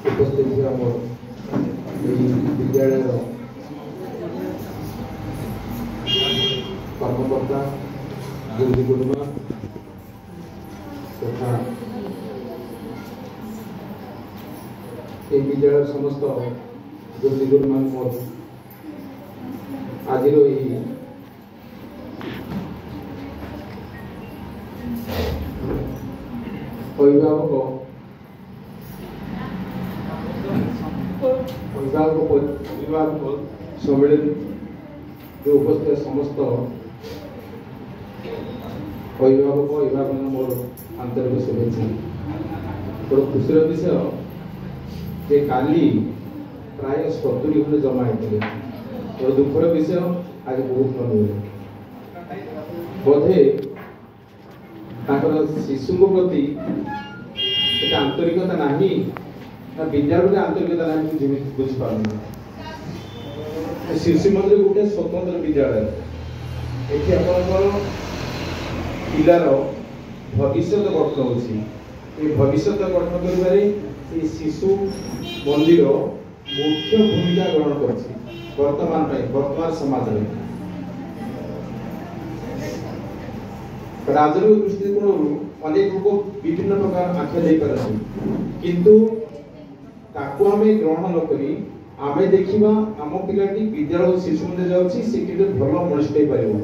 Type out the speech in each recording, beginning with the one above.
उपस्थित विद्यालय कर्मकर्ता गुरुजी गुरुमा तथा विद्यालय समस्त गुरुजी गुरुमा आज अभिभावक सम्मेलन उपस्थित समस्त अभिभावक अभिभावक मोर आंतरिक शुभेच्छा। बड़ खुशी विषय जे काली प्राय 70 खंड जमा होते बड़ दुखर विषय आज बहुत मन हुए बोधे शिशु प्रति आंतरिकता नहीं विद्यालय आंतरिकता नहीं बुझीपार शिशु मंदिर गोटे स्वतंत्र विद्यालय ये पिलार भविष्य गठन होती भविष्य गठन कर शिशु मंदिर मुख्य भूमिका ग्रहण वर्तमान समाज में राजनीतिक दृष्टिकोण अनेक लोग विभिन्न प्रकार आख्या दे पारती किंतु ताकू आमे ग्रहण न करी आमे देखिबा आम पिलाटी विद्यालय शिशु मंदिर जाउछि से किते भलो मनुष्य पारिबो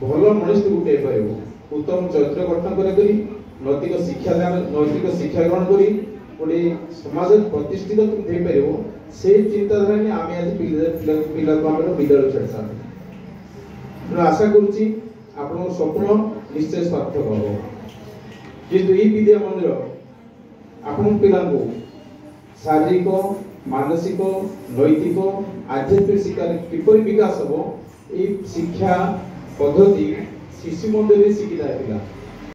भलो मनुष्य गुटे पारिबो उत्तम चरित्र गठन करी नैतिक शिक्षा ग्रहण करी गोटे समाज प्रतिष्ठित दे पारिबो से चिंताधारा ने आमे आज पिला को आमे विद्यालय छाड़सा आशा करूछि आपन स्वप्न निश्चय सार्थक हो किंतु ये विद्या मंदिर आपन पिला को शारीरिक मानसिक नैतिक आध्यात्मिक शिक्षा किपर विकास हो शिक्षा पद्धति शिशु मंदिर शिखिता